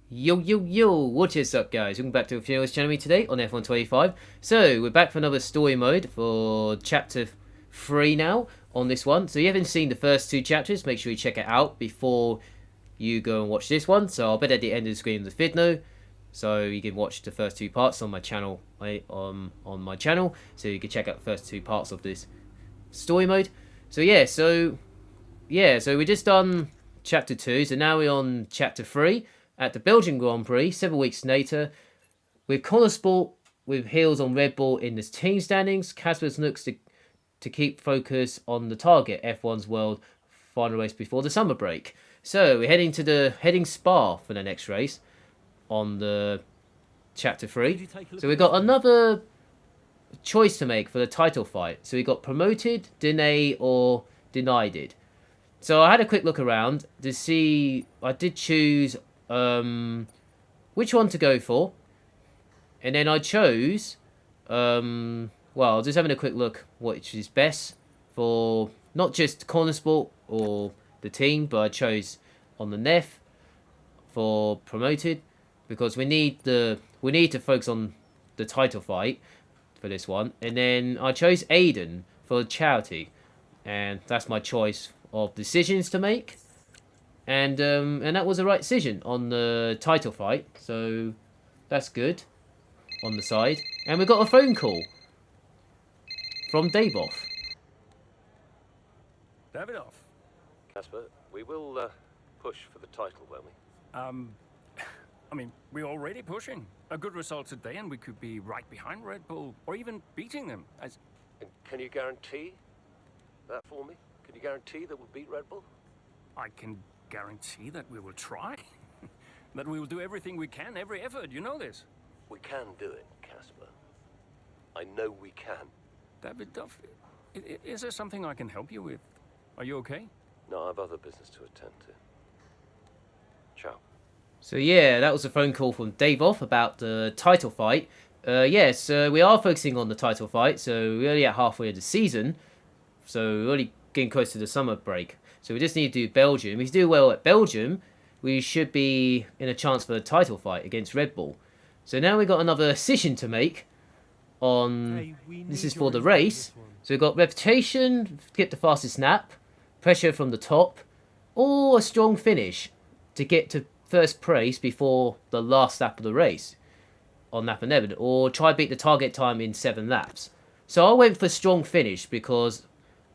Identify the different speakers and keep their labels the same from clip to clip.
Speaker 1: Yo, yo, yo, what is up, guys? Welcome back to a Funerals channel today on F125. So, we're back for another story mode for chapter 3 now on this one. So, if you haven't seen the first two chapters, make sure you check it out before you go and watch this one. So, I'll bet at the end of the screen the video, so you can watch the first two parts on my channel, on my channel. So, you can check out the first two parts of this story mode. So, so we just done chapter 2, so now we're on chapter 3. At the Belgian Grand Prix, 7 weeks later, with Connor Sport with heels on Red Bull in the team standings, Casper looks to keep focus on the target, F1's World final race before the summer break. So we're heading Spa for the next race on the chapter 3. So we've got another choice to make for the title fight. So we got promoted, deny, or denied it. So I had a quick look around to see. I did choose which one to go for, and then I chose well, just having a quick look which is best for not just Corner Sport or the team, but I chose on the NEF for promoted because we need to focus on the title fight for this one. And then I chose Aiden for charity, and that's my choice of decisions to make. And that was the right decision on the title fight, so that's good on the side. And we got a phone call from David.
Speaker 2: Davidoff.
Speaker 3: Casper, we will push for the title, won't we?
Speaker 2: I mean, we're already pushing. A good result today and we could be right behind Red Bull, or even beating them.
Speaker 3: And can you guarantee that for me? Can you guarantee that we'll beat Red Bull?
Speaker 2: I can guarantee that we will try. That we will do everything we can, every effort, you know this.
Speaker 3: We can do it, Casper. I know we can.
Speaker 2: Davidoff, is there something I can help you with? Are you okay?
Speaker 3: No, I have other business to attend to. Ciao.
Speaker 1: So yeah, that was a phone call from David about the title fight. Yes, we are focusing on the title fight, so we're only at halfway of the season. So we're only getting close to the summer break. So we just need to do Belgium. If we do well at Belgium, we should be in a chance for the title fight against Red Bull. So now we've got another decision to make on... this is for the race. So we've got reputation, get the fastest lap, pressure from the top, or a strong finish to get to first place before the last lap of the race on lap 11, or try beat the target time in 7 laps. So I went for strong finish because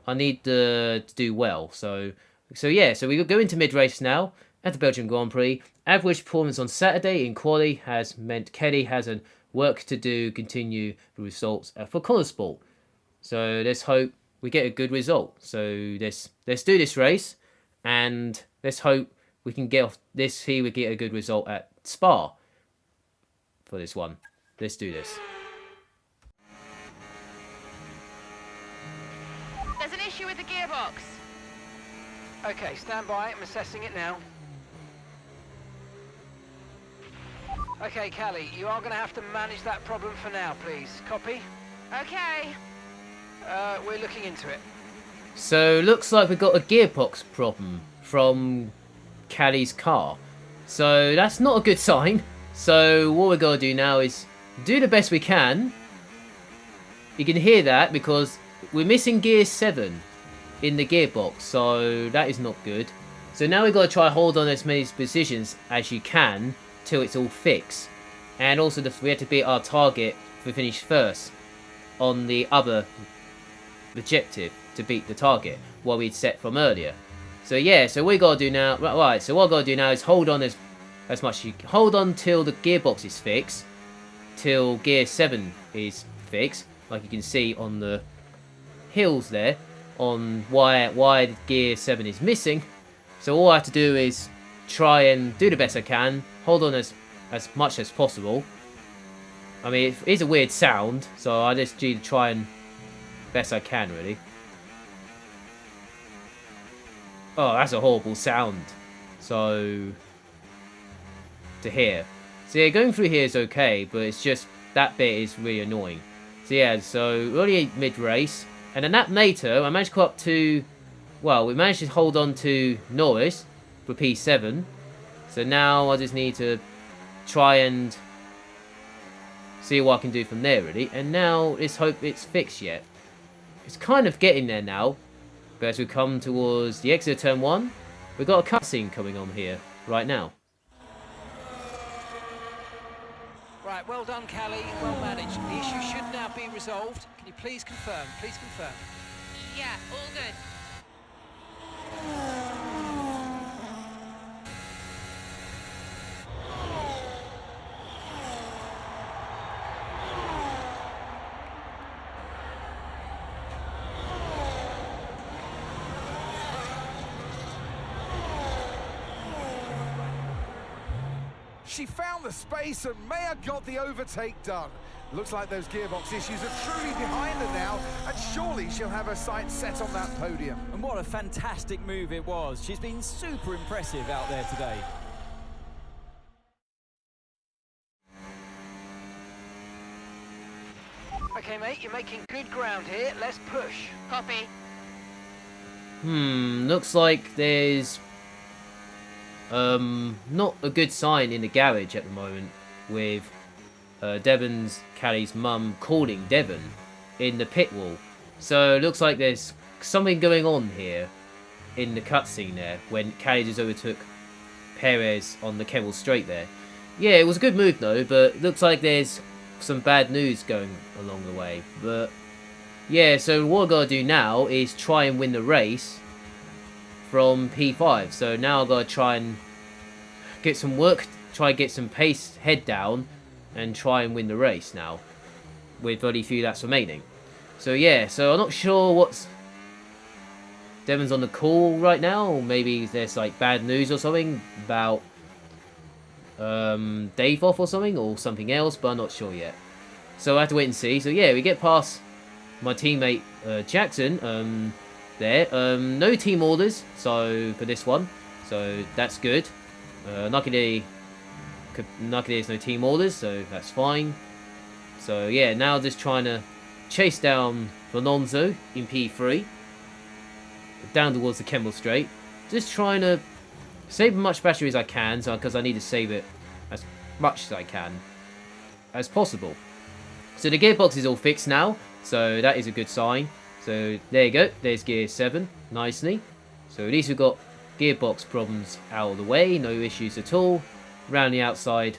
Speaker 1: I need to do well. So we go into mid-race now at the Belgian Grand Prix. Average performance on Saturday in quali has meant Kelly has a work to do, continue the results for Connor Sport. So let's hope we get a good result. So let's do this race, and let's hope we can get off this here. We get a good result at Spa for this one. Let's do this.
Speaker 4: There's an issue with the gearbox.
Speaker 5: Okay, stand by. I'm assessing it now. Okay, Callie, you are going to have to manage that problem for now, please. Copy?
Speaker 4: Okay.
Speaker 5: We're looking into it.
Speaker 1: So looks like we've got a gearbox problem from Callie's car. So that's not a good sign. So what we're going to do now is do the best we can. You can hear that because we're missing gear 7 in the gearbox, so that is not good. So now we've got to try hold on as many positions as you can till it's all fixed. And also we have to beat our target for finish first on the other objective to beat the target what we'd set from earlier. So yeah, so what we got to do now, right, so what I've got to do now is hold on as much as you can. Hold on till the gearbox is fixed, till gear 7 is fixed, like you can see on the hills there, on why gear 7 is missing. So all I have to do is try and do the best I can, hold on as much as possible. I mean, it is a weird sound, so I just need to try and best I can, really. Oh, that's a horrible sound. So to hear. So yeah, going through here is okay, but it's just that bit is really annoying. So yeah, so we're already mid-race. And then that later, I managed to go up to... well, we managed to hold on to Norris for P7. So now I just need to try and see what I can do from there, really. And now, let's hope it's fixed yet. It's kind of getting there now. But as we come towards the exit of turn 1, we've got a cutscene coming on here right now.
Speaker 5: Right, well done, Callie. Well managed. The issue should now be resolved. Can you please confirm? Please confirm.
Speaker 4: Yeah, all good.
Speaker 6: She found the space and may have got the overtake done. Looks like those gearbox issues are truly behind her now, and surely she'll have her sights set on that podium.
Speaker 7: And what a fantastic move it was. She's been super impressive out there today.
Speaker 5: Okay, mate, you're making good ground here. Let's push.
Speaker 4: Copy.
Speaker 1: Looks like there's not a good sign in the garage at the moment with Devon's Callie's mum calling Devon in the pit wall. So it looks like there's something going on here in the cutscene there when Callie just overtook Perez on the Kemmel Straight there. Yeah, it was a good move though, but it looks like there's some bad news going along the way. But yeah, so what I gotta do now is try and win the race from P5. So now I gotta try and get some work, try and get some pace head down, and try and win the race now with only a few laps remaining. So yeah, so I'm not sure what's Devon's on the call right now, or maybe there's like bad news or something about Dave off or something else, but I'm not sure yet. So I have to wait and see. So yeah, we get past my teammate Jackson there. No team orders, so for this one, so that's good. Luckily there's no team orders, so that's fine. So yeah, now just trying to chase down Alonso in P3 down towards the Kemmel Straight. Just trying to save as much battery as I can, so because I need to save it as much as I can as possible. So the gearbox is all fixed now, so that is a good sign. So there you go, there's gear 7 nicely. So at least we've got gearbox problems out of the way, no issues at all. Round the outside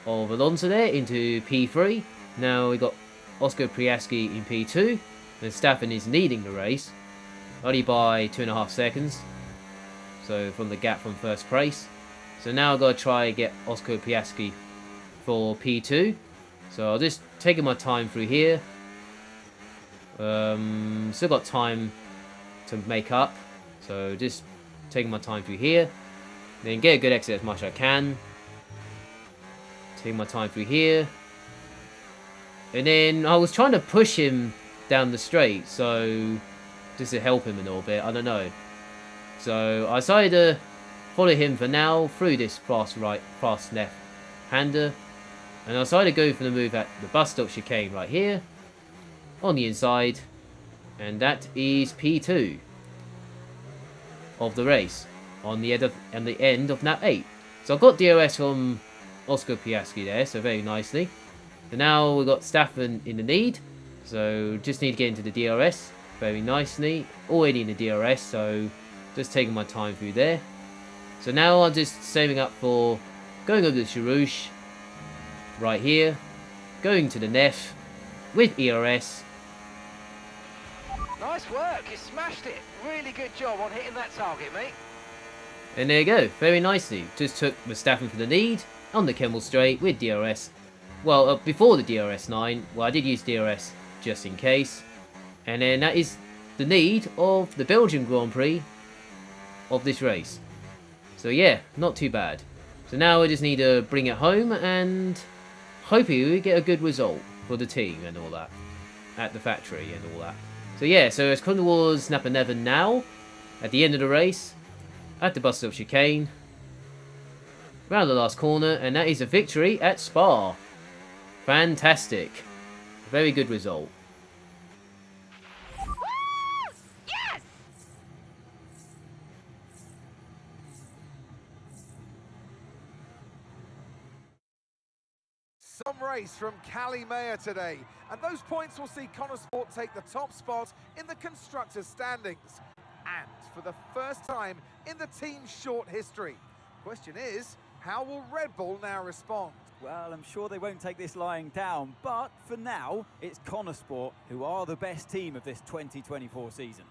Speaker 1: of Alonso there into P3. Now we've got Oscar Priaski in P2, and Staffen is leading the race only by 2.5 seconds. So from the gap from first place. So now I've got to try and get Oscar Piastri for P2. So I'll just taking my time through here. Still got time to make up. So just taking my time through here. Then get a good exit as much as I can. Taking my time through here. And then I was trying to push him down the straight. So just to help him a little bit. I don't know. So I decided to follow him for now through this fast left hander. And I decided to go for the move at the bus stop chicane right here. On the inside. And that is P2 of the race. On the end of lap 8. So I've got DRS from Oscar Piastri there, so very nicely. And now we've got Staffen in the lead. So just need to get into the DRS very nicely. Already in the DRS, so just taking my time through there. So now I'm just saving up for going over the Charouche right here. Going to the Neff with ERS.
Speaker 5: Nice work, you smashed it. Really good job on hitting that target, mate.
Speaker 1: And there you go, very nicely. Just took Verstappen for the lead on the Kemmel Straight with DRS. Well, before the DRS 9, well I did use DRS just in case. And then that is the lead of the Belgian Grand Prix of this race. So yeah, not too bad. So now we just need to bring it home and hopefully we get a good result for the team and all that. At the factory and all that. So yeah, so it's come towards Napa Nevin now. At the end of the race. At the bus stop chicane. Round the last corner, and that is a victory at Spa. Fantastic. Very good result.
Speaker 6: Some race from Callie Mayer today, and those points will see Connor Sport take the top spot in the constructors' standings. And for the first time in the team's short history. Question is, how will Red Bull now respond?
Speaker 7: Well, I'm sure they won't take this lying down, but for now, it's Connor Sport who are the best team of this 2024 season.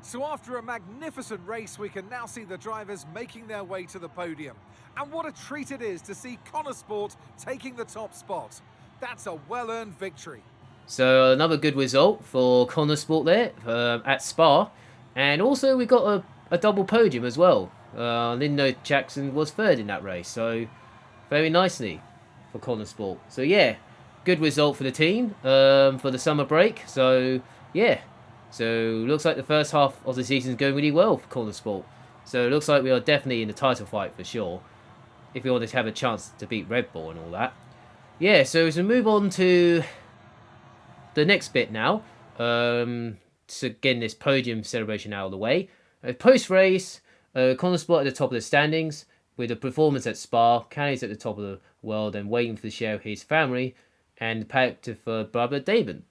Speaker 6: So after a magnificent race, we can now see the drivers making their way to the podium. And what a treat it is to see Connor Sport taking the top spot. That's a well-earned victory.
Speaker 1: So another good result for Connor Sport there at Spa. And also we got a double podium as well. I didn't know Jackson was third in that race, so very nicely for Connor Sport. So yeah, good result for the team for the summer break. So yeah, so looks like the first half of the season is going really well for Connor Sport. So it looks like we are definitely in the title fight for sure, if we want to have a chance to beat Red Bull and all that. Yeah, so as we move on to the next bit now, so getting this podium celebration out of the way. Post-race, Connor Sport at the top of the standings with a performance at Spa. Callie's at the top of the world and waiting for the share of his family and packed for brother Devon,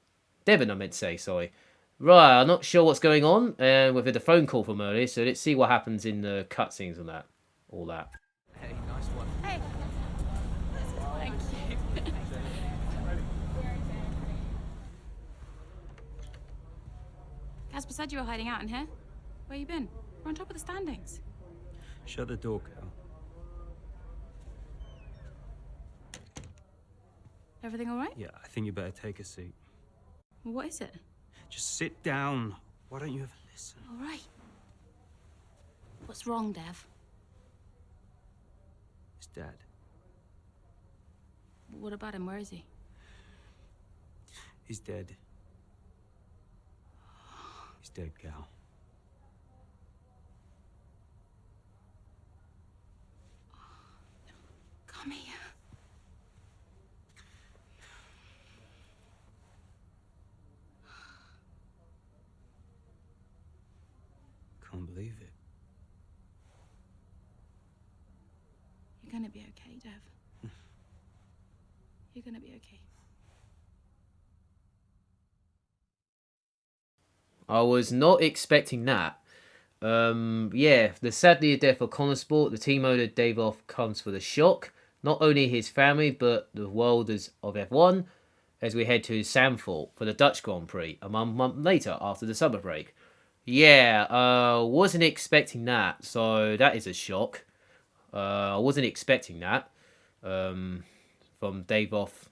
Speaker 1: I meant to say, sorry. Right, I'm not sure what's going on with the phone call from earlier, so let's see what happens in the cutscenes on that, all that.
Speaker 5: Hey, nice one.
Speaker 4: Hey. Thank you. Casper said you were hiding out in here. Where you been? We're on top of the standings.
Speaker 2: Shut the door, Cal.
Speaker 4: Everything all right?
Speaker 2: Yeah, I think you better take a seat.
Speaker 4: Well, what is it?
Speaker 2: Just sit down. Why don't you ever listen?
Speaker 4: All right. What's wrong, Dev?
Speaker 2: It's Dad.
Speaker 4: What about him? Where is he?
Speaker 2: He's dead. He's dead, Cal.
Speaker 4: Come here.
Speaker 2: Can't believe it.
Speaker 4: You're gonna be okay, Dev. You're gonna be okay.
Speaker 1: I was not expecting that. Yeah, the sadly death of Connor Sport, the team owner Dave Off comes for the shock. Not only his family, but the world of F1, as we head to Zandvoort for the Dutch Grand Prix a month later after the summer break. Yeah, wasn't expecting that, so that is a shock. I wasn't expecting that from Dave Off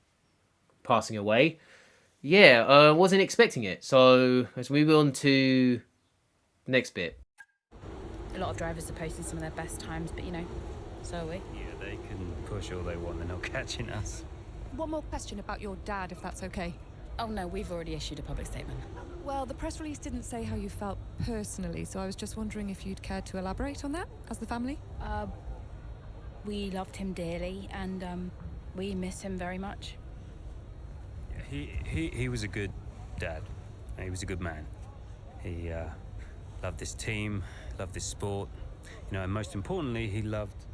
Speaker 1: passing away. Yeah, wasn't expecting it. So let's move on to the next bit.
Speaker 4: A lot of drivers are posting some of their best times, but you know, so are we.
Speaker 2: Yeah, they can push all they want. They're not catching us.
Speaker 8: One more question about your dad, if that's okay.
Speaker 4: Oh no, we've already issued a public statement.
Speaker 8: Well, the press release didn't say how you felt personally, so I was just wondering if you'd care to elaborate on that, as the family?
Speaker 4: We loved him dearly, and we miss him very much.
Speaker 2: Yeah, he was a good dad. He was a good man. He loved this team, loved this sport, you know, and most importantly, he loved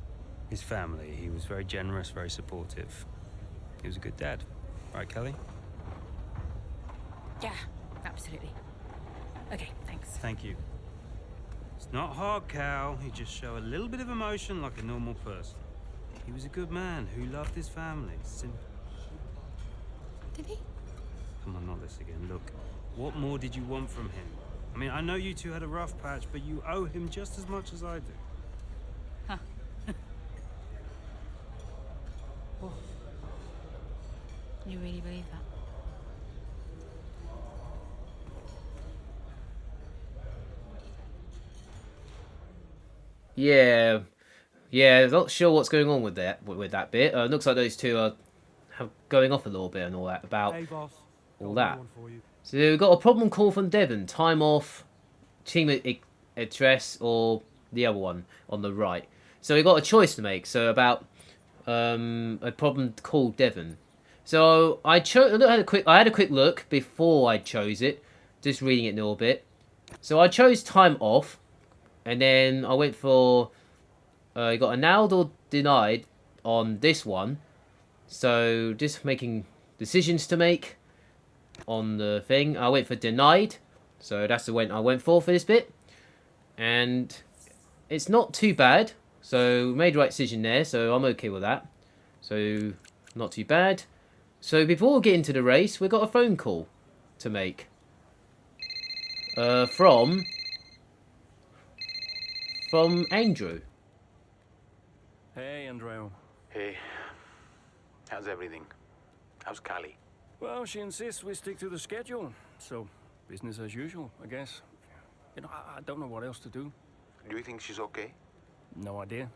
Speaker 2: his family. He was very generous, very supportive. He was a good dad. Right, Kelly?
Speaker 4: Yeah, absolutely. Okay, thanks.
Speaker 2: Thank you. It's not hard, Cal. You just show a little bit of emotion like a normal person. He was a good man who loved his family. Simple.
Speaker 4: Did he?
Speaker 2: Come on, not this again. Look, what more did you want from him? I mean, I know you two had a rough patch, but you owe him just as much as I do.
Speaker 4: Huh. You really believe that?
Speaker 1: Yeah, not sure what's going on with that bit. Looks like those two are going off a little bit and all that about all that. So we've got a problem call from Devon. Time off, team address, or the other one on the right. So we've got a choice to make. So about a problem called Devon. So I had a quick look before I chose it, just reading it a little bit. So I chose time off, and then I went for you got annulled or denied on this one. So just making decisions to make on the thing. I went for denied. So that's the one I went for this bit. And it's not too bad. So we made the right decision there. So I'm okay with that. So not too bad. So before we get into the race, we've got a phone call to make. From Andrew.
Speaker 9: Hey, Andrew.
Speaker 10: Hey, how's everything? How's Callie?
Speaker 9: Well, she insists we stick to the schedule, so business as usual, I guess. You know, I don't know what else to do.
Speaker 10: Do you think she's okay?
Speaker 9: No idea.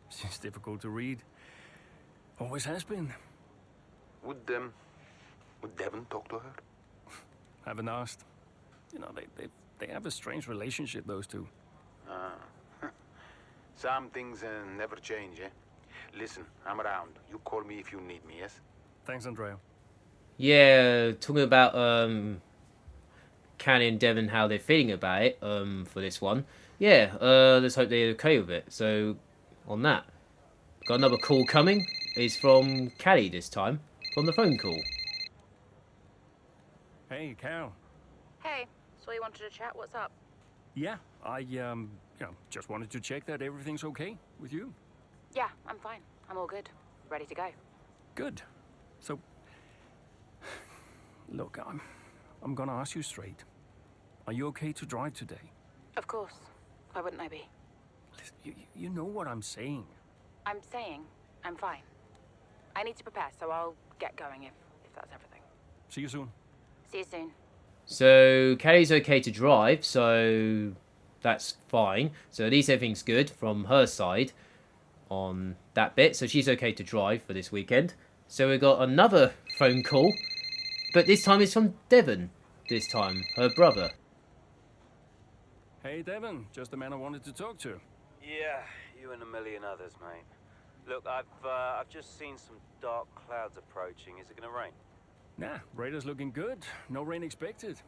Speaker 9: She's difficult to read. Always has been.
Speaker 10: Would Devon talk to her?
Speaker 9: Haven't asked. You know, they have a strange relationship, those two.
Speaker 10: Some things never change, eh? Listen, I'm around. You call me if you need me, yes?
Speaker 9: Thanks, Andrea.
Speaker 1: Yeah, talking about Callie and Devon, how they're feeling about it for this one. Yeah, let's hope they're okay with it. So, on that, got another call coming. It's from Callie this time, from the phone call.
Speaker 9: Hey, Cal.
Speaker 11: Hey, so you wanted to chat? What's up?
Speaker 9: Yeah, I just wanted to check that everything's okay with you.
Speaker 11: Yeah, I'm fine. I'm all good. Ready to go.
Speaker 9: Good. So, look, I'm gonna ask you straight. Are you okay to drive today?
Speaker 11: Of course. Why wouldn't I be?
Speaker 9: Listen, you know what I'm saying.
Speaker 11: I'm saying I'm fine. I need to prepare, so I'll get going if that's everything.
Speaker 9: See you soon.
Speaker 11: See you soon.
Speaker 1: So, Callie's okay to drive, so that's fine. So, at least everything's good from her side on that bit. So, she's okay to drive for this weekend. So, we got another phone call, but this time it's from Devon. This time, her brother.
Speaker 9: Hey, Devon. Just the man I wanted to talk to.
Speaker 2: Yeah, you and a million others, mate. Look, I've just seen some dark clouds approaching. Is it gonna rain?
Speaker 9: Nah, radar's looking good. No rain expected.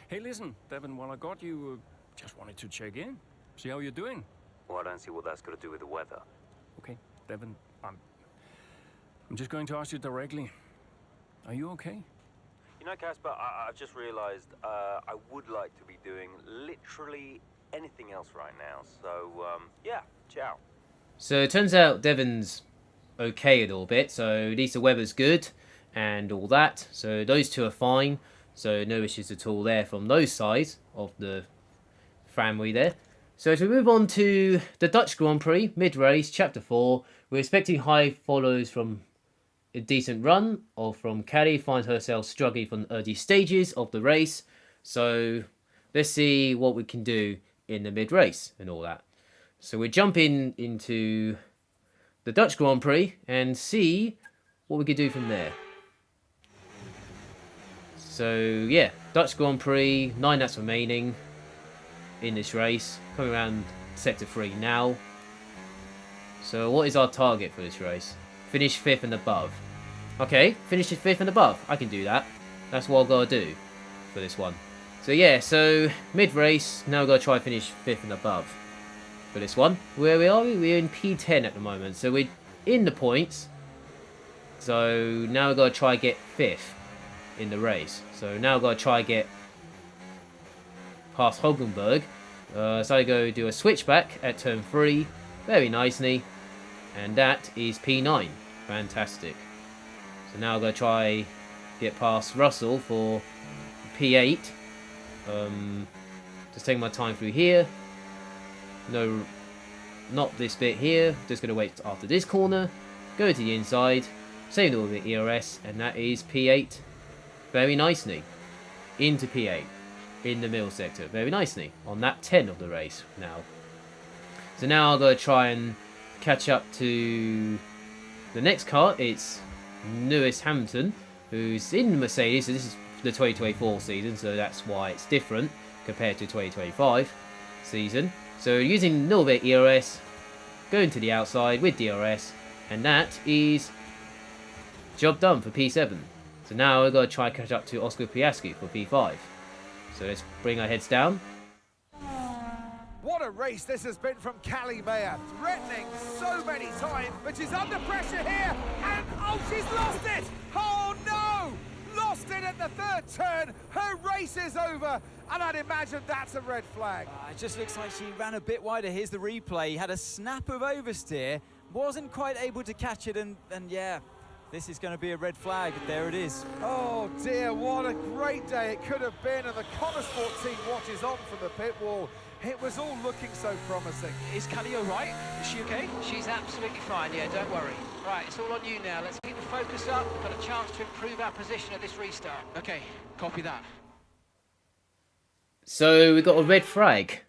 Speaker 9: Hey, listen, Devon, while I got you, just wanted to check in. See how you're doing.
Speaker 2: Well, I don't see what that's got to do with the weather.
Speaker 9: Okay, Devon, I'm just going to ask you directly. Are you okay?
Speaker 2: You know, Casper, I've just realised I would like to be doing literally anything else right now. So, yeah, ciao.
Speaker 1: So, it turns out Devon's okay a little bit. So, at least the weather's good and all that. So, those two are fine. So, no issues at all there from those sides of the family there. So, as we move on to the Dutch Grand Prix, mid-race, Chapter 4, we're expecting high follows from a decent run, or from Callie, finds herself struggling from the early stages of the race. So, let's see what we can do in the mid-race and all that. So, we're jumping into the Dutch Grand Prix and see what we can do from there. So, yeah, Dutch Grand Prix, 9 laps remaining in this race. Coming around Sector 3 now. So, what is our target for this race? Finish 5th and above. Okay, finish 5th and above. I can do that. That's what I've got to do for this one. So, yeah, so mid-race, now we've got to try to finish 5th and above for this one. Where we are? We're in P10 at the moment. So, we're in the points. So, now we've got to try to get 5th in the race. So now I've got to try get past Hogenberg. So I go do a switchback at turn 3 very nicely, and that is P9. Fantastic. So now I've got to try get past Russell for P8. Just taking my time through here. No, not this bit here. Just going to wait after this corner, go to the inside, same all the ERS, and that is P8 very nicely into P8 in the middle sector very nicely on lap 10 of the race now. So now I'll go try and catch up to the next car. It's Lewis Hamilton, who's in the Mercedes. So this is the 2024 season, so that's why it's different compared to 2025 season. So using a little bit ERS, going to the outside with DRS, and that is job done for P7. So now we've got to try and catch up to Oscar Piastri for P5. So let's bring our heads down.
Speaker 6: What a race this has been from Callie Mayer, threatening so many any time, but she's under pressure here, and oh, she's lost it! Oh no! Lost it at the third turn. Her race is over, and I'd imagine that's a red flag.
Speaker 7: It just looks like she ran a bit wider. Here's the replay. Had a snap of oversteer, wasn't quite able to catch it, and yeah, this is going to be a red flag. There it is.
Speaker 6: Oh dear, what a great day it could have been, and the Connosport team watches on from the pit wall. It was all looking so promising.
Speaker 5: Is Callie all right? Is she okay? She's absolutely fine, yeah, don't worry. Right, it's all on you now. Let's keep the focus up. We've got a chance to improve our position at this restart. Okay, copy that.
Speaker 1: So we got a red flag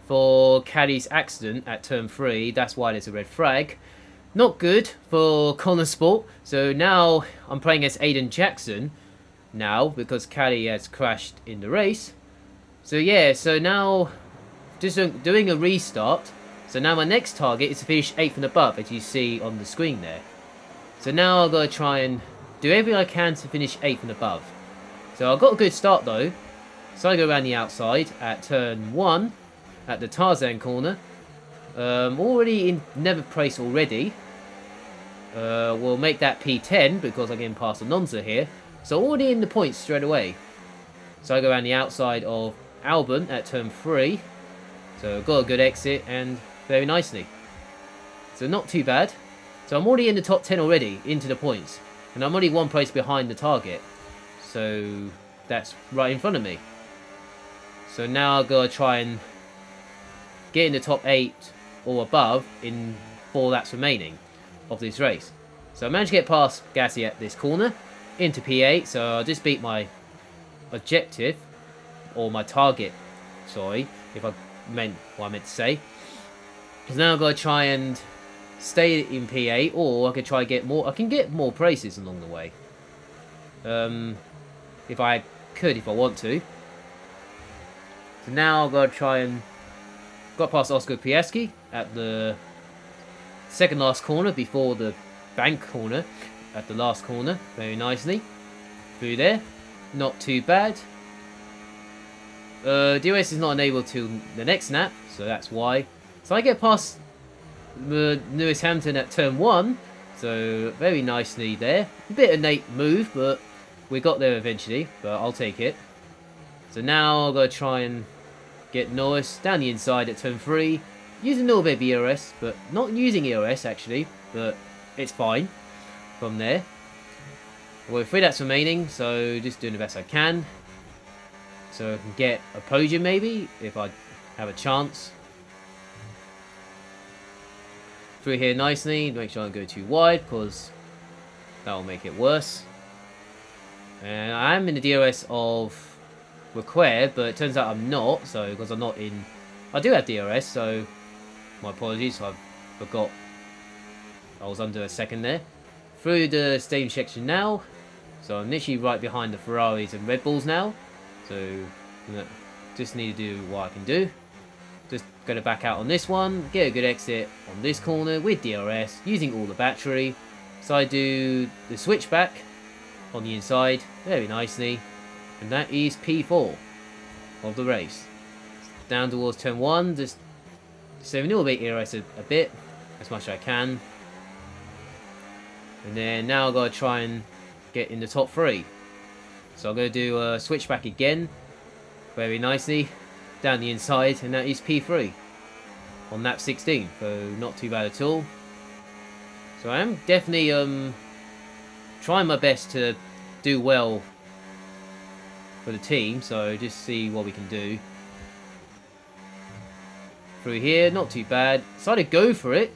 Speaker 1: for Callie's accident at turn 3. That's why there's a red flag. Not good for Connosport. So now I'm playing as Aiden Jackson now because Callie has crashed in the race. So yeah, so now just doing a restart. So now my next target is to finish 8th and above, as you see on the screen there. So now I've got to try and do everything I can to finish 8th and above. So I've got a good start though. So I go around the outside at turn 1 at the Tarzan corner. Already in 11th place already. We'll make that P10 because I'm getting past Anonza here. So already in the points straight away. So I go around the outside of Albon at turn 3. So got a good exit and very nicely. So not too bad. So I'm already in the top 10 already into the points. And I'm only 1 place behind the target. So that's right in front of me. So now I've got to try and get in the top 8 or above in 4 laps remaining of this race. So I managed to get past Gasly at this corner into P8. So I just beat my objective or my target. Sorry, if I meant what I meant to say. Because now I've got to try and stay in P8, or I can try to get more. I can get more places along the way. If I want to. So now I've got to try and got past Oscar Piastri at the second last corner before the bank corner at the last corner. Very nicely through there. Not too bad. DRS is not enabled till the next snap, so that's why. So I get past Lewis Hamilton at turn 1, so very nicely there. A bit of late move, but we got there eventually, but I'll take it. So now I've got to try and get Norris down the inside at turn 3, using a little bit of ERS, but not using ERS actually, but it's fine from there. Well, 3 laps remaining, so just doing the best I can. So I can get a podium maybe, if I have a chance. Through here nicely, make sure I don't go too wide, because that will make it worse. And I am in the DRS of required, but it turns out I'm not, so because I'm not in... I do have DRS, so my apologies, I forgot I was under a second there. Through the stadium section now, so I'm literally right behind the Ferraris and Red Bulls now. So, just need to do what I can do. Just going to back out on this one, get a good exit on this corner with DRS, using all the battery. So I do the switchback on the inside, very nicely. And that is P4 of the race. Down towards turn 1, just saving a little bit ERS a bit, as much as I can. And then now I've got to try and get in the top 3. So I'm going to do a switchback again, very nicely, down the inside, and that is P3 on lap 16, so not too bad at all. So I am definitely trying my best to do well for the team, so just see what we can do. Through here, not too bad. Decided to go for it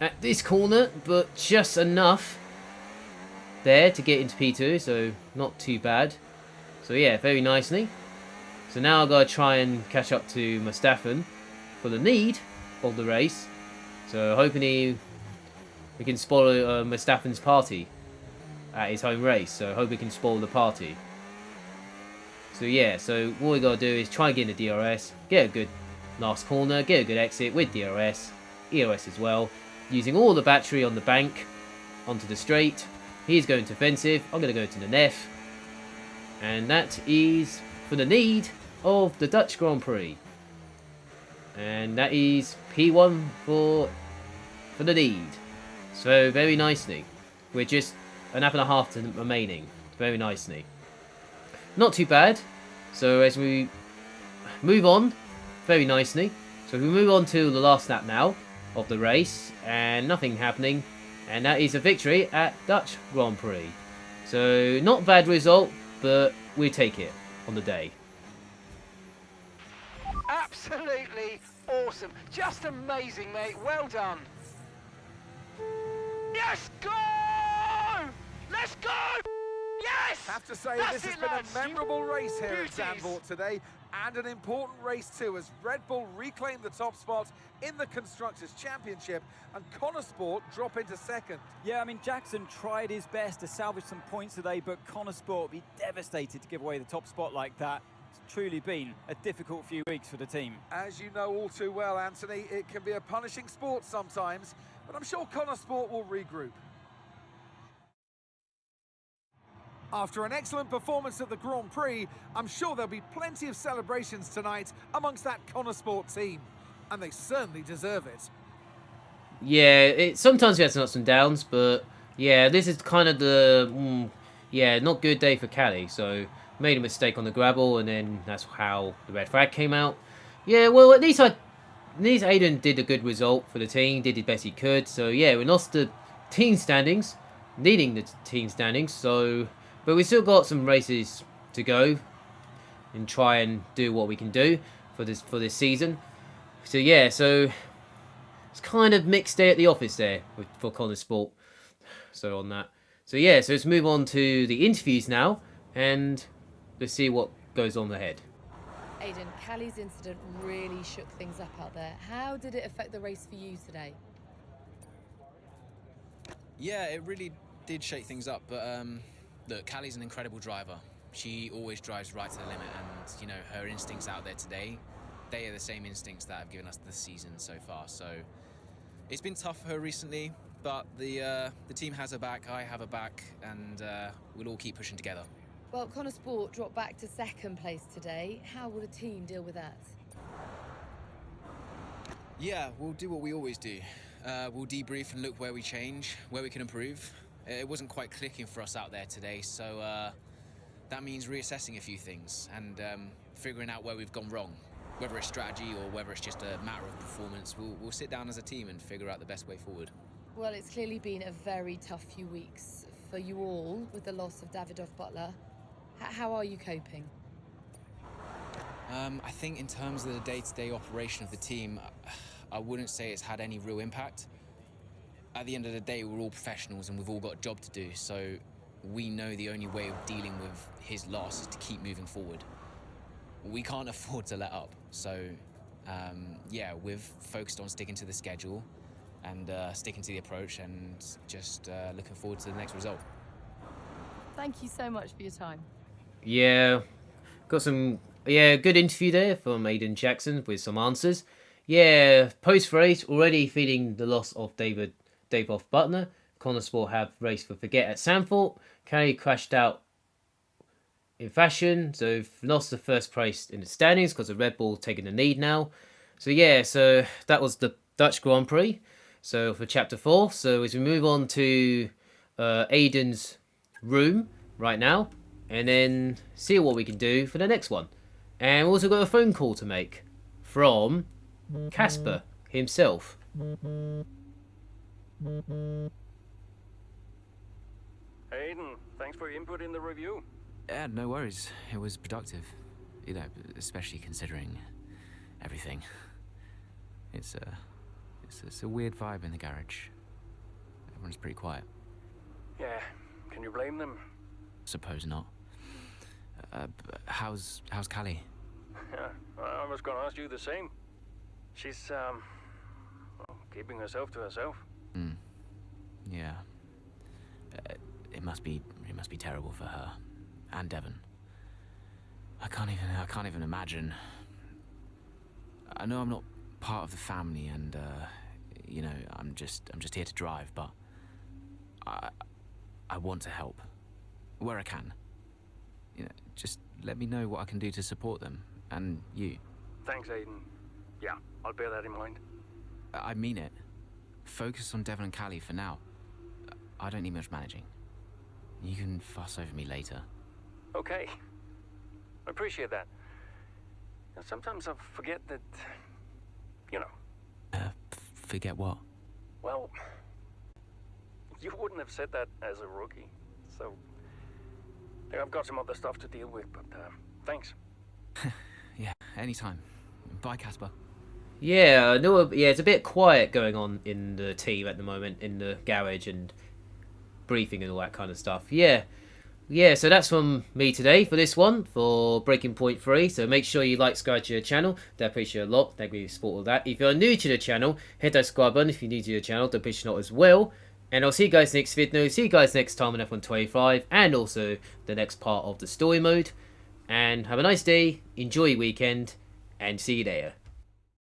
Speaker 1: at this corner, but just enough there to get into P2, so not too bad. So yeah, very nicely. So now I've got to try and catch up to Mustafa for the lead of the race. So hoping we can spoil Mustafa's party at his home race. So I hope we can spoil the party. So yeah, so what we got to do is try and get in the DRS, get a good last corner, get a good exit with DRS, ERS as well, using all the battery on the bank onto the straight. He's going to offensive, I'm going to go to the Neff. And that is for the lead of the Dutch Grand Prix. And that is P1 for for the lead. So very nicely. We're just an lap and a half remaining. Very nicely. Not too bad. So as we move on very nicely. So we move on to the last lap now of the race, and nothing happening, and that is a victory at Dutch Grand Prix. So not bad result, but we take it on the day.
Speaker 5: Absolutely awesome. Just amazing, mate. Well done. Yes, go! Let's go! Yes!
Speaker 6: Have to say,
Speaker 5: That's
Speaker 6: this has
Speaker 5: it,
Speaker 6: been
Speaker 5: lads.
Speaker 6: a memorable race here
Speaker 5: Beauties.
Speaker 6: at Zandvoort today, and an important race too, as Red Bull reclaim the top spot in the Constructors' Championship, and Connor Sport drop into second.
Speaker 7: Yeah, I mean, Jackson tried his best to salvage some points today, but Connor Sport will be devastated to give away the top spot like that. It's truly been a difficult few weeks for the team.
Speaker 6: As you know all too well, Anthony, it can be a punishing sport sometimes, but I'm sure Connor Sport will regroup. After an excellent performance at the Grand Prix, I'm sure there'll be plenty of celebrations tonight amongst that Connor Sport team, and they certainly deserve it.
Speaker 1: Yeah, sometimes we have some ups and downs, but yeah, this is kind of the not good day for Cali. So made a mistake on the gravel, and then that's how the red flag came out. Yeah, well at least Aiden did a good result for the team, did the best he could. So yeah, we lost the team standings, leading the team standings. So, but we still got some races to go and try and do what we can do for this season. So yeah, so it's kind of mixed day at the office there for Connor Sport. So on that. So yeah, so let's move on to the interviews now, and let's see what goes on ahead.
Speaker 12: Aiden, Callie's incident really shook things up out there. How did it affect the race for you today?
Speaker 13: Yeah, it really did shake things up, but look, Callie's an incredible driver. She always drives right to the limit, and you know, her instincts out there today, they are the same instincts that have given us the season so far. So it's been tough for her recently, but the team has her back, I have her back, and we'll all keep pushing together.
Speaker 12: Well, Connor Sport dropped back to second place today. How will the team deal with that?
Speaker 13: Yeah, we'll do what we always do. We'll debrief and look where we change, where we can improve. It wasn't quite clicking for us out there today, so that means reassessing a few things and figuring out where we've gone wrong. Whether it's strategy or whether it's just a matter of performance, we'll sit down as a team and figure out the best way forward.
Speaker 12: Well, it's clearly been a very tough few weeks for you all with the loss of Davidoff Butler. How are you coping?
Speaker 13: I think in terms of the day-to-day operation of the team, I wouldn't say it's had any real impact. At the end of the day, we're all professionals and we've all got a job to do, so we know the only way of dealing with his loss is to keep moving forward. We can't afford to let up, so yeah, we've focused on sticking to the schedule and sticking to the approach and just looking forward to the next result.
Speaker 12: Thank you so much for your time.
Speaker 1: Yeah, got some good interview there from Aiden Jackson with some answers. Yeah, post-race, already feeling the loss of Davidoff Butler. Connor Sport have raced for Forget at Zandvoort. Kelly crashed out in fashion, so lost the first place in the standings because of Red Bull taking the lead now. So yeah, so that was the Dutch Grand Prix. So for Chapter 4, so as we move on to Aiden's room right now, and then see what we can do for the next one. And we've also got a phone call to make from Casper himself.
Speaker 9: Aiden, thanks for your input in the review.
Speaker 14: Yeah, no worries. It was productive. You know, especially considering everything. It's a weird vibe in the garage. Everyone's pretty quiet.
Speaker 9: Yeah, can you blame them?
Speaker 14: Suppose not. How's Callie?
Speaker 9: Yeah, I was gonna ask you the same. She's, well, keeping herself to herself.
Speaker 14: Yeah. It must be terrible for her. And Devon. I can't even imagine. I know I'm not part of the family and, you know, I'm just here to drive, but I want to help. Where I can. You know, just let me know what I can do to support them. And you.
Speaker 9: Thanks, Aiden. Yeah, I'll bear that in mind.
Speaker 14: I mean it. Focus on Devon and Callie for now. I don't need much managing. You can fuss over me later.
Speaker 9: Okay. I appreciate that. And sometimes I forget that, you know.
Speaker 14: Forget what?
Speaker 9: Well, you wouldn't have said that as a rookie. So, yeah, I've got some other stuff to deal with, but thanks.
Speaker 14: Yeah, anytime. Bye, Casper.
Speaker 1: Yeah, no, yeah, it's a bit quiet going on in the team at the moment, in the garage and briefing and all that kind of stuff. Yeah, so that's from me today for this one, for Breaking Point 3. So make sure you like, subscribe to the channel. I appreciate it a lot. Thank you for your support of that. If you're new to the channel, hit that subscribe button. If you're new to the channel, don't push it not as well. And I'll see you guys next video. See you guys next time on F125 and also the next part of the story mode. And have a nice day, enjoy your weekend, and see you there.